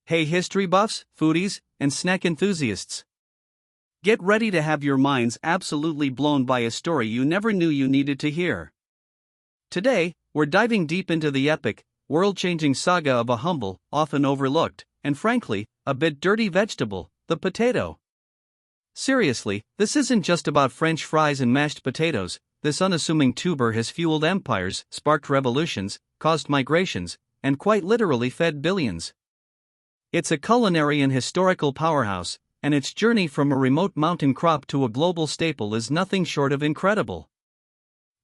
Hey history buffs, foodies, and snack enthusiasts. Get ready to have your minds absolutely blown by a story you never knew you needed to hear. Today, we're diving deep into the epic, world-changing saga of a humble, often overlooked, and frankly, a bit dirty vegetable, the potato. Seriously, this isn't just about French fries and mashed potatoes. This unassuming tuber has fueled empires, sparked revolutions, caused migrations, and quite literally fed billions. It's a culinary and historical powerhouse, and its journey from a remote mountain crop to a global staple is nothing short of incredible.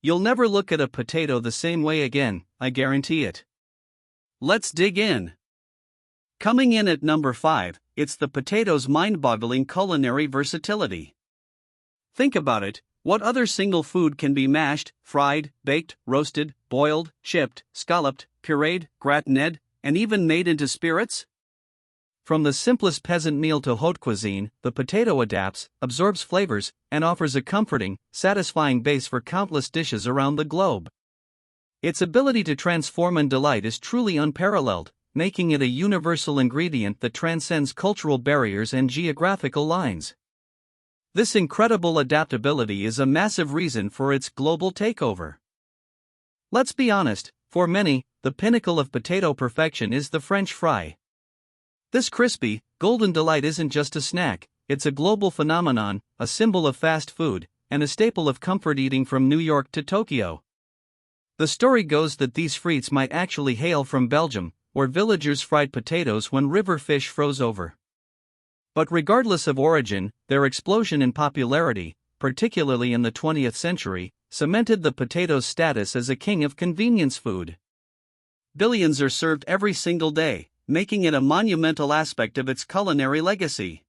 You'll never look at a potato the same way again, I guarantee it. Let's dig in. Coming in at number 5, it's the potato's mind-boggling culinary versatility. Think about it, what other single food can be mashed, fried, baked, roasted, boiled, chipped, scalloped, pureed, gratined, and even made into spirits? From the simplest peasant meal to haute cuisine, the potato adapts, absorbs flavors, and offers a comforting, satisfying base for countless dishes around the globe. Its ability to transform and delight is truly unparalleled, making it a universal ingredient that transcends cultural barriers and geographical lines. This incredible adaptability is a massive reason for its global takeover. Let's be honest, for many, the pinnacle of potato perfection is the French fry. This crispy, golden delight isn't just a snack, it's a global phenomenon, a symbol of fast food, and a staple of comfort eating from New York to Tokyo. The story goes that these frites might actually hail from Belgium, where villagers fried potatoes when river fish froze over. But regardless of origin, their explosion in popularity, particularly in the 20th century, cemented the potato's status as a king of convenience food. Billions are served every single day, making it a monumental aspect of its culinary legacy.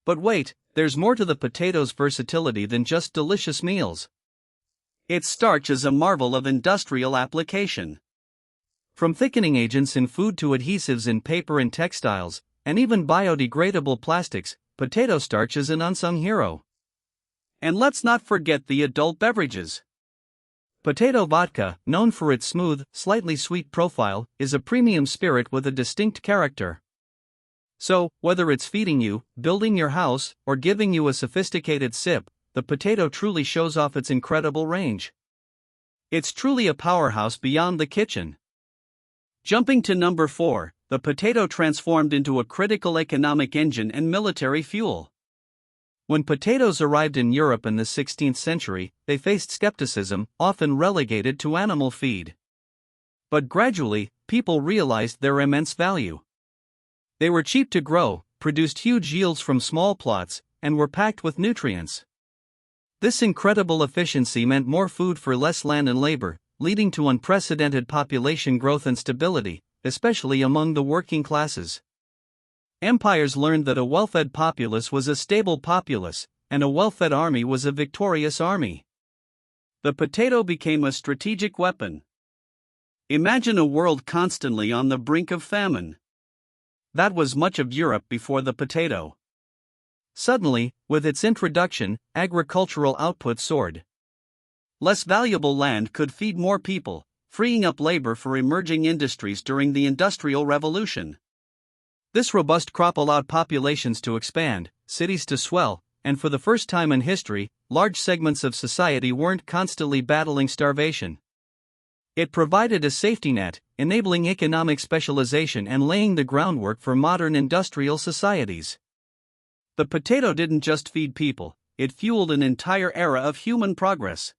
But wait, there's more to the potato's versatility than just delicious meals. Its starch is a marvel of industrial application. From thickening agents in food to adhesives in paper and textiles, and even biodegradable plastics, potato starch is an unsung hero. And let's not forget the adult beverages. Potato vodka, known for its smooth, slightly sweet profile, is a premium spirit with a distinct character. So, whether it's feeding you, building your house, or giving you a sophisticated sip, the potato truly shows off its incredible range. It's truly a powerhouse beyond the kitchen. Jumping to number 4, the potato transformed into a critical economic engine and military fuel. When potatoes arrived in Europe in the 16th century, they faced skepticism, often relegated to animal feed. But gradually, people realized their immense value. They were cheap to grow, produced huge yields from small plots, and were packed with nutrients. This incredible efficiency meant more food for less land and labor, leading to unprecedented population growth and stability, especially among the working classes. Empires learned that a well-fed populace was a stable populace, and a well-fed army was a victorious army. The potato became a strategic weapon. Imagine a world constantly on the brink of famine. That was much of Europe before the potato. Suddenly, with its introduction, agricultural output soared. Less valuable land could feed more people, freeing up labor for emerging industries during the Industrial Revolution. This robust crop allowed populations to expand, cities to swell, and for the first time in history, large segments of society weren't constantly battling starvation. It provided a safety net, enabling economic specialization and laying the groundwork for modern industrial societies. The potato didn't just feed people, it fueled an entire era of human progress.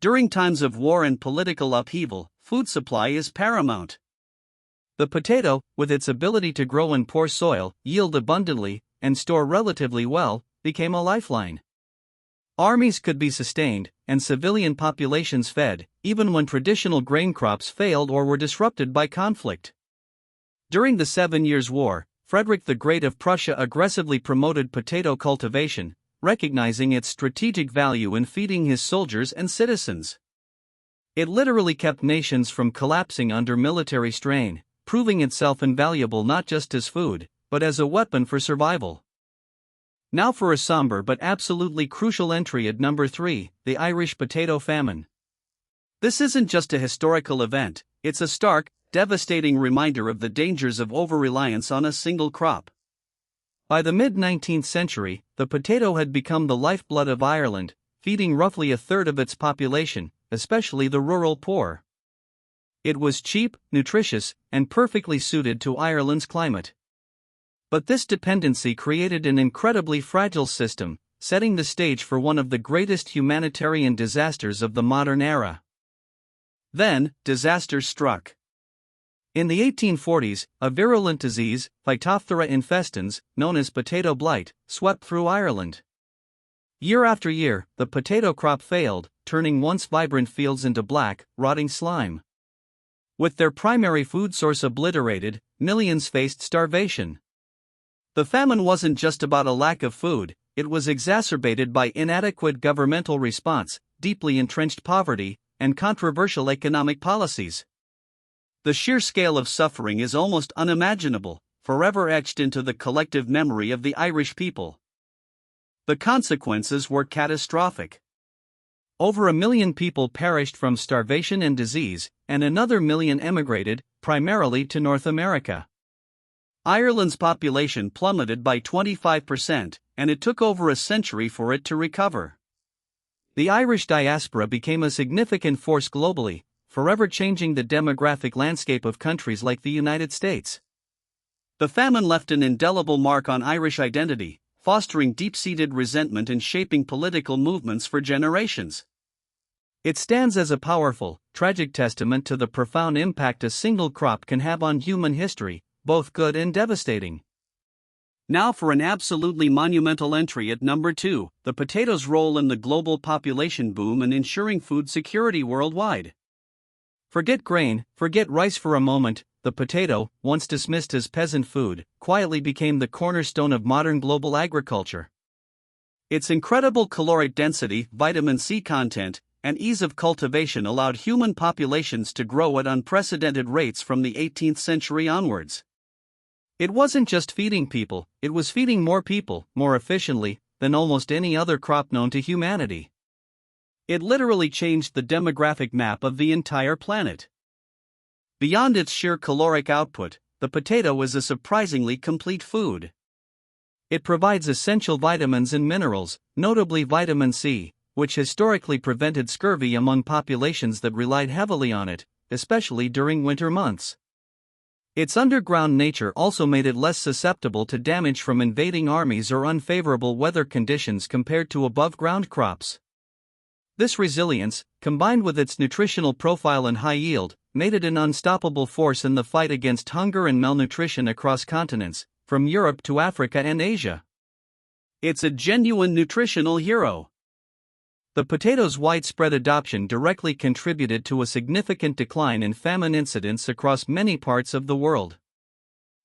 During times of war and political upheaval, food supply is paramount. The potato, with its ability to grow in poor soil, yield abundantly, and store relatively well, became a lifeline. Armies could be sustained, and civilian populations fed, even when traditional grain crops failed or were disrupted by conflict. During the 7 Years' War, Frederick the Great of Prussia aggressively promoted potato cultivation, recognizing its strategic value in feeding his soldiers and citizens. It literally kept nations from collapsing under military strain, proving itself invaluable not just as food, but as a weapon for survival. Now for a somber but absolutely crucial entry at number 3, the Irish potato famine. This isn't just a historical event, it's a stark, devastating reminder of the dangers of over-reliance on a single crop. By the mid-19th century, the potato had become the lifeblood of Ireland, feeding roughly a third of its population, especially the rural poor. It was cheap, nutritious, and perfectly suited to Ireland's climate. But this dependency created an incredibly fragile system, setting the stage for one of the greatest humanitarian disasters of the modern era. Then, disaster struck. In the 1840s, a virulent disease, Phytophthora infestans, known as potato blight, swept through Ireland. Year after year, the potato crop failed, turning once vibrant fields into black, rotting slime. With their primary food source obliterated, millions faced starvation. The famine wasn't just about a lack of food, it was exacerbated by inadequate governmental response, deeply entrenched poverty, and controversial economic policies. The sheer scale of suffering is almost unimaginable, forever etched into the collective memory of the Irish people. The consequences were catastrophic. Over 1 million people perished from starvation and disease, and another million emigrated, primarily to North America. Ireland's population plummeted by 25%, and it took over a century for it to recover. The Irish diaspora became a significant force globally, forever changing the demographic landscape of countries like the United States. The famine left an indelible mark on Irish identity, fostering deep-seated resentment and shaping political movements for generations. It stands as a powerful, tragic testament to the profound impact a single crop can have on human history, both good and devastating. Now for an absolutely monumental entry at number 2, the potato's role in the global population boom and ensuring food security worldwide. Forget grain, forget rice for a moment. The potato, once dismissed as peasant food, quietly became the cornerstone of modern global agriculture. Its incredible caloric density, vitamin C content, and ease of cultivation allowed human populations to grow at unprecedented rates from the 18th century onwards. It wasn't just feeding people, it was feeding more people, more efficiently, than almost any other crop known to humanity. It literally changed the demographic map of the entire planet. Beyond its sheer caloric output, the potato is a surprisingly complete food. It provides essential vitamins and minerals, notably vitamin C, which historically prevented scurvy among populations that relied heavily on it, especially during winter months. Its underground nature also made it less susceptible to damage from invading armies or unfavorable weather conditions compared to above-ground crops. This resilience, combined with its nutritional profile and high yield, made it an unstoppable force in the fight against hunger and malnutrition across continents, from Europe to Africa and Asia. It's a genuine nutritional hero. The potato's widespread adoption directly contributed to a significant decline in famine incidence across many parts of the world.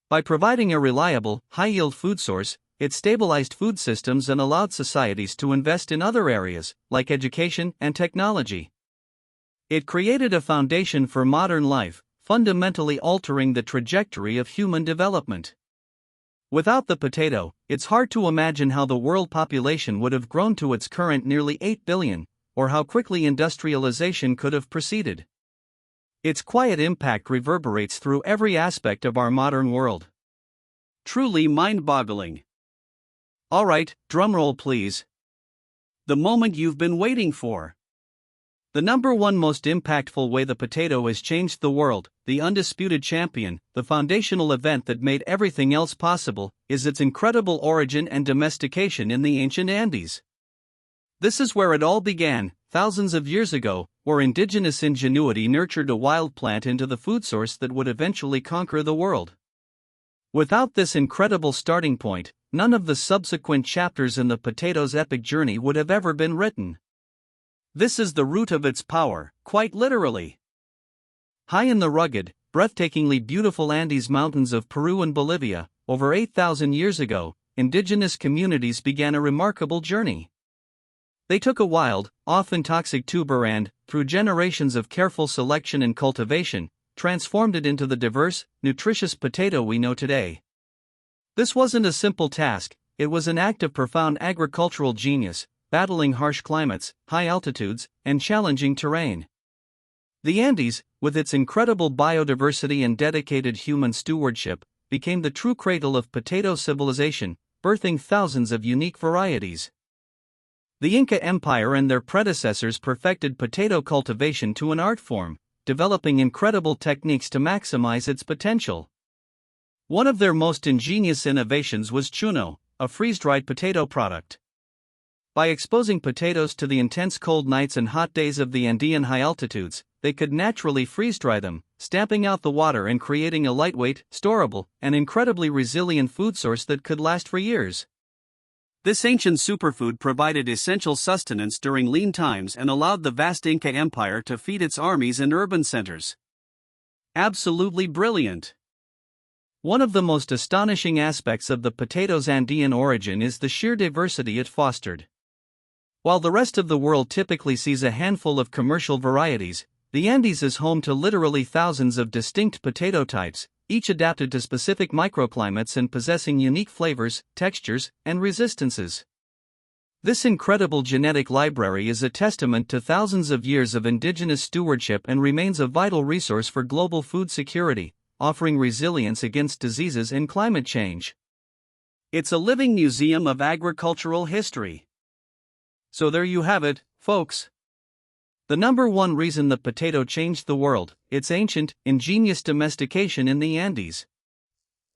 By providing a reliable, high-yield food source, it stabilized food systems and allowed societies to invest in other areas, like education and technology. It created a foundation for modern life, fundamentally altering the trajectory of human development. Without the potato, it's hard to imagine how the world population would have grown to its current nearly 8 billion, or how quickly industrialization could have proceeded. Its quiet impact reverberates through every aspect of our modern world. Truly mind-boggling. Alright, drumroll please. The moment you've been waiting for. The number one most impactful way the potato has changed the world, the undisputed champion, the foundational event that made everything else possible, is its incredible origin and domestication in the ancient Andes. This is where it all began, thousands of years ago, where indigenous ingenuity nurtured a wild plant into the food source that would eventually conquer the world. Without this incredible starting point, none of the subsequent chapters in the potato's epic journey would have ever been written. This is the root of its power, quite literally. High in the rugged, breathtakingly beautiful Andes Mountains of Peru and Bolivia, over 8,000 years ago, indigenous communities began a remarkable journey. They took a wild, often toxic tuber and, through generations of careful selection and cultivation, transformed it into the diverse, nutritious potato we know today. This wasn't a simple task, it was an act of profound agricultural genius, battling harsh climates, high altitudes, and challenging terrain. The Andes, with its incredible biodiversity and dedicated human stewardship, became the true cradle of potato civilization, birthing thousands of unique varieties. The Inca Empire and their predecessors perfected potato cultivation to an art form, developing incredible techniques to maximize its potential. One of their most ingenious innovations was chuno, a freeze-dried potato product. By exposing potatoes to the intense cold nights and hot days of the Andean high altitudes, they could naturally freeze-dry them, stamping out the water and creating a lightweight, storable, and incredibly resilient food source that could last for years. This ancient superfood provided essential sustenance during lean times and allowed the vast Inca Empire to feed its armies and urban centers. Absolutely brilliant. One of the most astonishing aspects of the potato's Andean origin is the sheer diversity it fostered. While the rest of the world typically sees a handful of commercial varieties, the Andes is home to literally thousands of distinct potato types, each adapted to specific microclimates and possessing unique flavors, textures, and resistances. This incredible genetic library is a testament to thousands of years of indigenous stewardship and remains a vital resource for global food security, offering resilience against diseases and climate change. It's a living museum of agricultural history. So there you have it, folks. The number one reason the potato changed the world: its ancient, ingenious domestication in the Andes.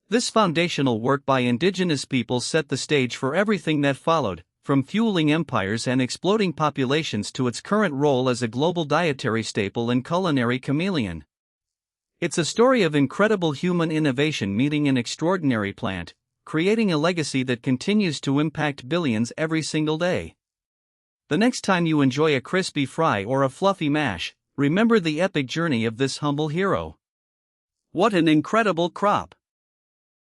This foundational work by indigenous peoples set the stage for everything that followed, from fueling empires and exploding populations to its current role as a global dietary staple and culinary chameleon. It's a story of incredible human innovation meeting an extraordinary plant, creating a legacy that continues to impact billions every single day. The next time you enjoy a crispy fry or a fluffy mash, remember the epic journey of this humble hero. What an incredible crop!